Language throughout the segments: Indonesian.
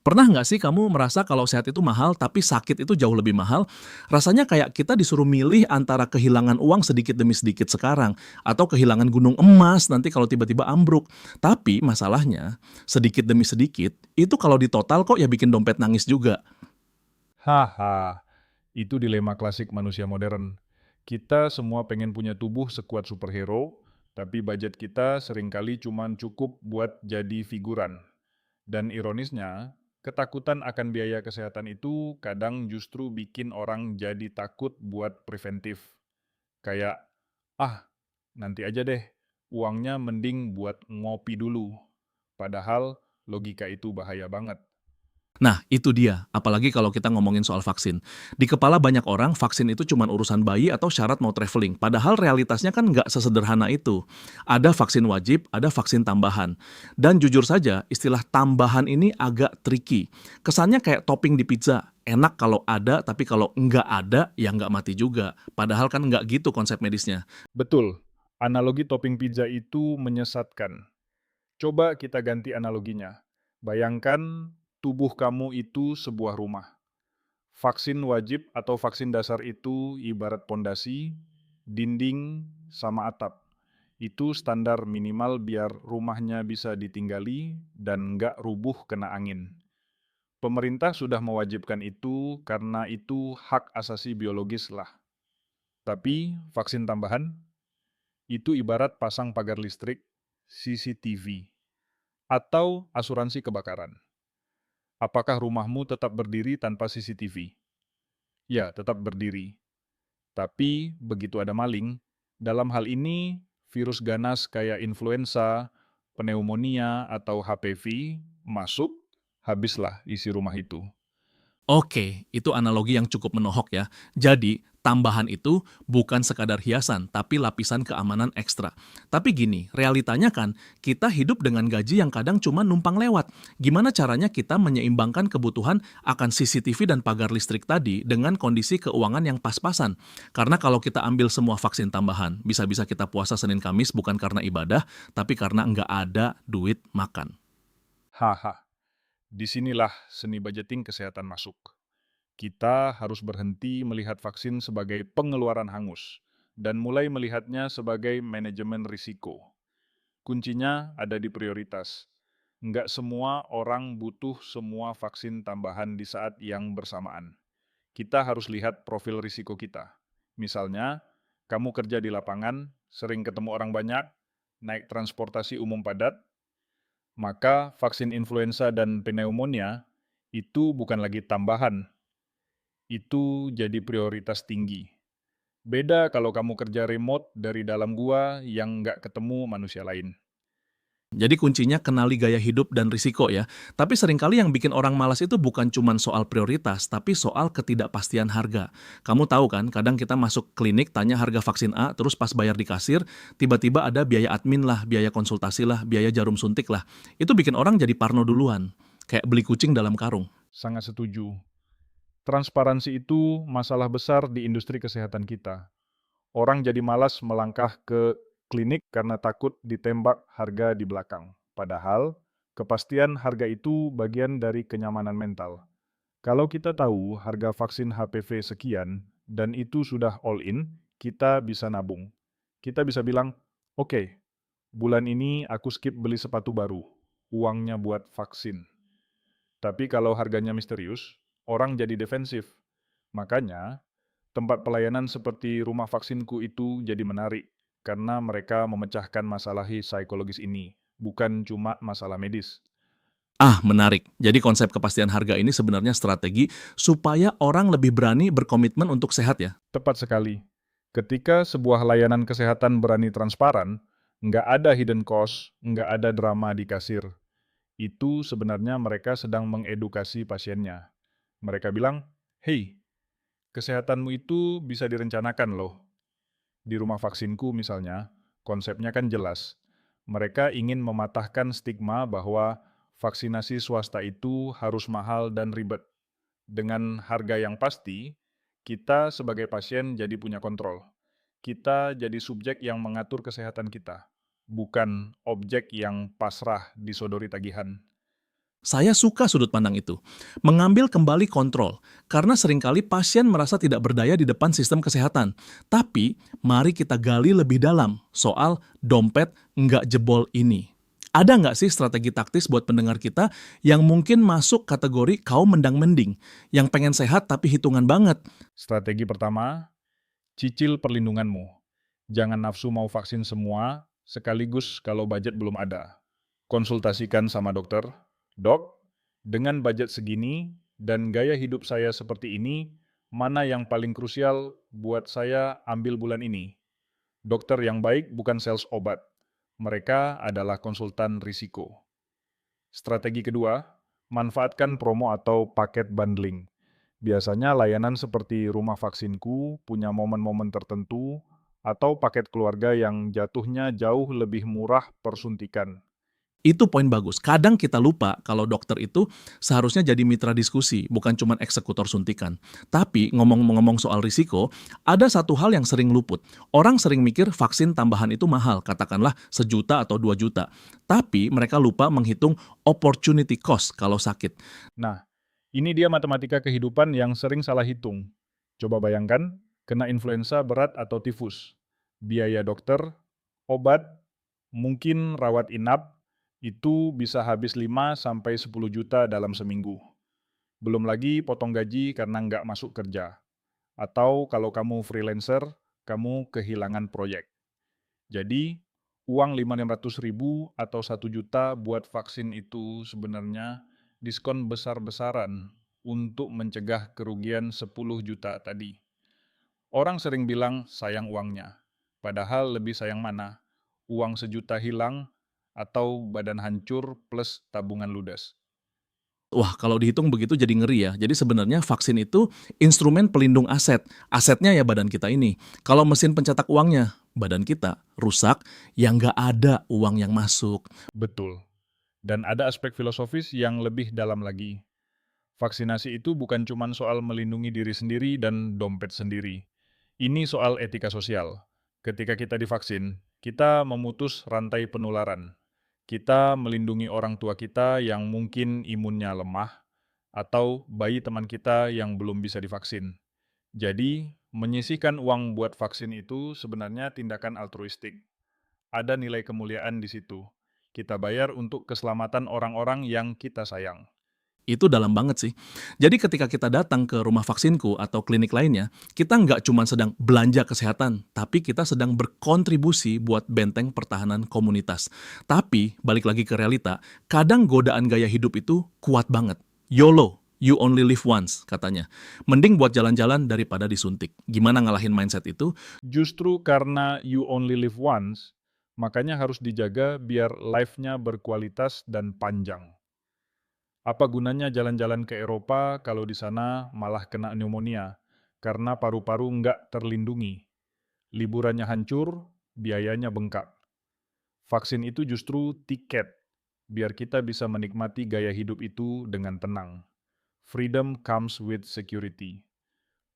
Pernah nggak sih kamu merasa kalau sehat itu mahal, tapi sakit itu jauh lebih mahal? Rasanya kayak kita disuruh milih antara kehilangan uang sedikit demi sedikit sekarang, atau kehilangan gunung emas nanti kalau tiba-tiba ambruk. Tapi masalahnya, sedikit demi sedikit, itu kalau ditotal kok ya bikin dompet nangis juga. Haha, itu dilema klasik manusia modern. Kita semua pengen punya tubuh sekuat superhero, tapi budget kita seringkali cuma cukup buat jadi figuran. Dan ironisnya, ketakutan akan biaya kesehatan itu kadang justru bikin orang jadi takut buat preventif. Kayak, ah, nanti aja deh, uangnya mending buat ngopi dulu. Padahal logika itu bahaya banget. Nah, itu dia. Apalagi kalau kita ngomongin soal vaksin. Di kepala banyak orang, vaksin itu cuma urusan bayi atau syarat mau traveling. Padahal realitasnya kan nggak sesederhana itu. Ada vaksin wajib, ada vaksin tambahan. Dan jujur saja, istilah tambahan ini agak tricky. Kesannya kayak topping di pizza. Enak kalau ada, tapi kalau nggak ada, ya nggak mati juga. Padahal kan nggak gitu konsep medisnya. Betul, analogi topping pizza itu menyesatkan. Coba kita ganti analoginya. Bayangkan tubuh kamu itu sebuah rumah. Vaksin wajib atau vaksin dasar itu ibarat pondasi, dinding, sama atap. Itu standar minimal biar rumahnya bisa ditinggali dan nggak rubuh kena angin. Pemerintah sudah mewajibkan itu karena itu hak asasi biologis lah. Tapi vaksin tambahan itu ibarat pasang pagar listrik, CCTV, atau asuransi kebakaran. Apakah rumahmu tetap berdiri tanpa CCTV? Ya, tetap berdiri. Tapi begitu ada maling, dalam hal ini virus ganas kayak influenza, pneumonia, atau HPV masuk, habislah isi rumah itu. Oke, itu analogi yang cukup menohok ya. Jadi, tambahan itu bukan sekadar hiasan, tapi lapisan keamanan ekstra. Tapi gini, realitanya kan kita hidup dengan gaji yang kadang cuma numpang lewat. Gimana caranya kita menyeimbangkan kebutuhan akan CCTV dan pagar listrik tadi dengan kondisi keuangan yang pas-pasan? Karena kalau kita ambil semua vaksin tambahan, bisa-bisa kita puasa Senin Kamis bukan karena ibadah, tapi karena nggak ada duit makan. Haha, disinilah seni budgeting kesehatan masuk. Kita harus berhenti melihat vaksin sebagai pengeluaran hangus dan mulai melihatnya sebagai manajemen risiko. Kuncinya ada di prioritas. Nggak semua orang butuh semua vaksin tambahan di saat yang bersamaan. Kita harus lihat profil risiko kita. Misalnya, kamu kerja di lapangan, sering ketemu orang banyak, naik transportasi umum padat, maka vaksin influenza dan pneumonia itu bukan lagi tambahan, itu jadi prioritas tinggi. Beda kalau kamu kerja remote dari dalam gua yang nggak ketemu manusia lain. Jadi kuncinya kenali gaya hidup dan risiko ya. Tapi seringkali yang bikin orang malas itu bukan cuma soal prioritas, tapi soal ketidakpastian harga. Kamu tahu kan, kadang kita masuk klinik tanya harga vaksin A, terus pas bayar di kasir, tiba-tiba ada biaya admin lah, biaya konsultasi lah, biaya jarum suntik lah. Itu bikin orang jadi parno duluan. Kayak beli kucing dalam karung. Sangat setuju. Transparansi itu masalah besar di industri kesehatan kita. Orang jadi malas melangkah ke klinik karena takut ditembak harga di belakang. Padahal, kepastian harga itu bagian dari kenyamanan mental. Kalau kita tahu harga vaksin HPV sekian dan itu sudah all in, kita bisa nabung. Kita bisa bilang, oke, bulan ini aku skip beli sepatu baru, uangnya buat vaksin. Tapi kalau harganya misterius, orang jadi defensif. Makanya, tempat pelayanan seperti rumah vaksinku itu jadi menarik, karena mereka memecahkan masalah psikologis ini, bukan cuma masalah medis. Ah, menarik. Jadi konsep kepastian harga ini sebenarnya strategi supaya orang lebih berani berkomitmen untuk sehat ya. Tepat sekali. Ketika sebuah layanan kesehatan berani transparan, nggak ada hidden cost, nggak ada drama di kasir. Itu sebenarnya mereka sedang mengedukasi pasiennya. Mereka bilang, "Hei, kesehatanmu itu bisa direncanakan loh." Di rumah vaksinku misalnya, konsepnya kan jelas. Mereka ingin mematahkan stigma bahwa vaksinasi swasta itu harus mahal dan ribet. Dengan harga yang pasti, kita sebagai pasien jadi punya kontrol. Kita jadi subjek yang mengatur kesehatan kita, bukan objek yang pasrah disodori tagihan. Saya suka sudut pandang itu. Mengambil kembali kontrol, karena seringkali pasien merasa tidak berdaya di depan sistem kesehatan. Tapi, mari kita gali lebih dalam soal dompet nggak jebol ini. Ada nggak sih strategi taktis buat pendengar kita yang mungkin masuk kategori kaum mendang-mending, yang pengen sehat tapi hitungan banget? Strategi pertama, cicil perlindunganmu. Jangan nafsu mau vaksin semua, sekaligus kalau budget belum ada. Konsultasikan sama dokter, "Dok, dengan budget segini dan gaya hidup saya seperti ini, mana yang paling krusial buat saya ambil bulan ini?" Dokter yang baik bukan sales obat. Mereka adalah konsultan risiko. Strategi kedua, manfaatkan promo atau paket bundling. Biasanya layanan seperti rumah vaksinku punya momen-momen tertentu atau paket keluarga yang jatuhnya jauh lebih murah per suntikan. Itu poin bagus. Kadang kita lupa kalau dokter itu seharusnya jadi mitra diskusi, bukan cuma eksekutor suntikan. Tapi ngomong-ngomong soal risiko, ada satu hal yang sering luput. Orang sering mikir vaksin tambahan itu mahal, katakanlah 1 juta atau 2 juta. Tapi mereka lupa menghitung opportunity cost kalau sakit. Nah, ini dia matematika kehidupan yang sering salah hitung. Coba bayangkan, kena influenza berat atau tifus. Biaya dokter, obat, mungkin rawat inap, itu bisa habis 5-10 juta dalam seminggu. Belum lagi potong gaji karena nggak masuk kerja. Atau kalau kamu freelancer, kamu kehilangan proyek. Jadi, uang 500.000 atau 1 juta buat vaksin itu sebenarnya diskon besar-besaran untuk mencegah kerugian 10 juta tadi. Orang sering bilang sayang uangnya. Padahal lebih sayang mana? Uang 1 juta hilang atau badan hancur plus tabungan ludes? Wah, kalau dihitung begitu jadi ngeri ya. Jadi sebenarnya vaksin itu instrumen pelindung aset. Asetnya ya badan kita ini. Kalau mesin pencetak uangnya, badan kita rusak, ya nggak ada uang yang masuk. Betul. Dan ada aspek filosofis yang lebih dalam lagi. Vaksinasi itu bukan cuma soal melindungi diri sendiri dan dompet sendiri. Ini soal etika sosial. Ketika kita divaksin, kita memutus rantai penularan. Kita melindungi orang tua kita yang mungkin imunnya lemah, atau bayi teman kita yang belum bisa divaksin. Jadi, menyisihkan uang buat vaksin itu sebenarnya tindakan altruistik. Ada nilai kemuliaan di situ. Kita bayar untuk keselamatan orang-orang yang kita sayang. Itu dalam banget sih. Jadi ketika kita datang ke rumah vaksinku atau klinik lainnya, kita nggak cuma sedang belanja kesehatan, tapi kita sedang berkontribusi buat benteng pertahanan komunitas. Tapi, balik lagi ke realita, kadang godaan gaya hidup itu kuat banget. YOLO, you only live once, katanya. Mending buat jalan-jalan daripada disuntik. Gimana ngalahin mindset itu? Justru karena you only live once, makanya harus dijaga biar life-nya berkualitas dan panjang. Apa gunanya jalan-jalan ke Eropa kalau di sana malah kena pneumonia karena paru-paru nggak terlindungi? Liburannya hancur, biayanya bengkak. Vaksin itu justru tiket biar kita bisa menikmati gaya hidup itu dengan tenang. Freedom comes with security.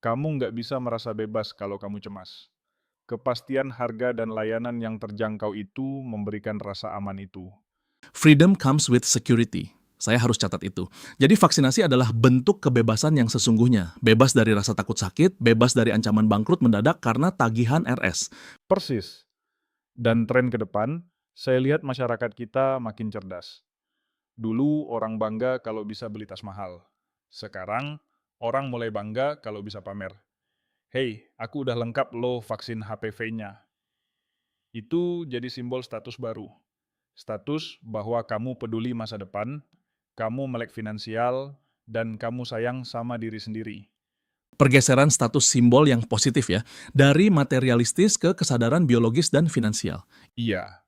Kamu nggak bisa merasa bebas kalau kamu cemas. Kepastian harga dan layanan yang terjangkau itu memberikan rasa aman itu. Freedom comes with security. Saya harus catat itu. Jadi vaksinasi adalah bentuk kebebasan yang sesungguhnya. Bebas dari rasa takut sakit, bebas dari ancaman bangkrut mendadak karena tagihan RS. Persis. Dan tren ke depan, saya lihat masyarakat kita makin cerdas. Dulu orang bangga kalau bisa beli tas mahal. Sekarang, orang mulai bangga kalau bisa pamer. "Hei, aku udah lengkap loh vaksin HPV-nya." Itu jadi simbol status baru. Status bahwa kamu peduli masa depan, kamu melek finansial, dan kamu sayang sama diri sendiri. Pergeseran status simbol yang positif ya, dari materialistis ke kesadaran biologis dan finansial. Iya,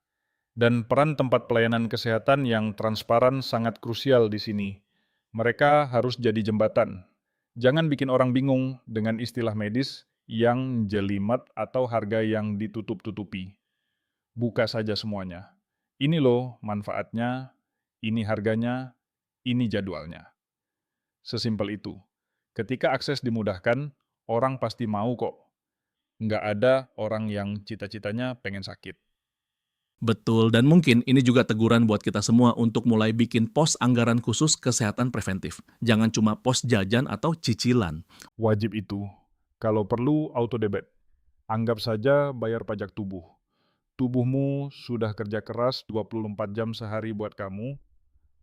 dan peran tempat pelayanan kesehatan yang transparan sangat krusial di sini. Mereka harus jadi jembatan. Jangan bikin orang bingung dengan istilah medis yang jelimet atau harga yang ditutup-tutupi. Buka saja semuanya. Ini loh manfaatnya, ini harganya, ini jadwalnya. Sesimpel itu. Ketika akses dimudahkan, orang pasti mau kok. Nggak ada orang yang cita-citanya pengen sakit. Betul, dan mungkin ini juga teguran buat kita semua untuk mulai bikin pos anggaran khusus kesehatan preventif. Jangan cuma pos jajan atau cicilan. Wajib itu. Kalau perlu, auto debit. Anggap saja bayar pajak tubuh. Tubuhmu sudah kerja keras 24 jam sehari buat kamu.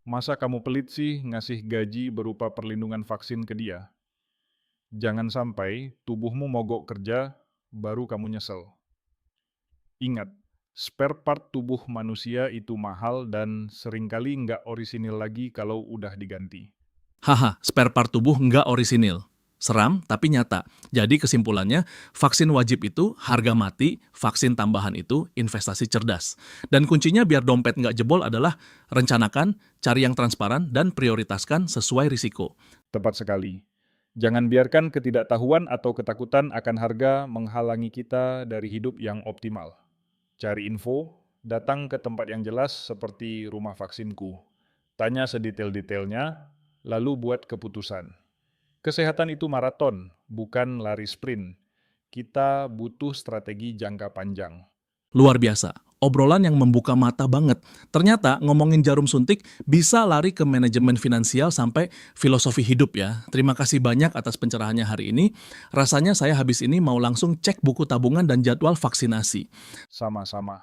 Masa kamu pelit sih ngasih gaji berupa perlindungan vaksin ke dia? Jangan sampai tubuhmu mogok kerja, baru kamu nyesel. Ingat, spare part tubuh manusia itu mahal dan seringkali nggak orisinil lagi kalau udah diganti. Haha, spare part tubuh nggak orisinil. Seram, tapi nyata. Jadi kesimpulannya, vaksin wajib itu harga mati, vaksin tambahan itu investasi cerdas. Dan kuncinya biar dompet nggak jebol adalah rencanakan, cari yang transparan, dan prioritaskan sesuai risiko. Tepat sekali. Jangan biarkan ketidaktahuan atau ketakutan akan harga menghalangi kita dari hidup yang optimal. Cari info, datang ke tempat yang jelas seperti rumah vaksinku. Tanya sedetail-detailnya, lalu buat keputusan. Kesehatan itu maraton, bukan lari sprint. Kita butuh strategi jangka panjang. Luar biasa. Obrolan yang membuka mata banget. Ternyata ngomongin jarum suntik bisa lari ke manajemen finansial sampai filosofi hidup ya. Terima kasih banyak atas pencerahannya hari ini. Rasanya saya habis ini mau langsung cek buku tabungan dan jadwal vaksinasi. Sama-sama.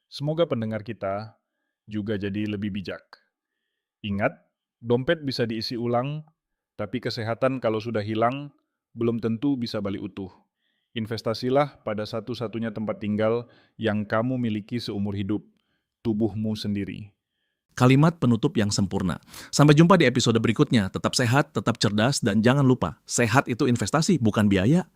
Semoga pendengar kita juga jadi lebih bijak. Ingat, dompet bisa diisi ulang, tapi kesehatan kalau sudah hilang, belum tentu bisa balik utuh. Investasilah pada satu-satunya tempat tinggal yang kamu miliki seumur hidup, tubuhmu sendiri. Kalimat penutup yang sempurna. Sampai jumpa di episode berikutnya. Tetap sehat, tetap cerdas, dan jangan lupa, sehat itu investasi, bukan biaya.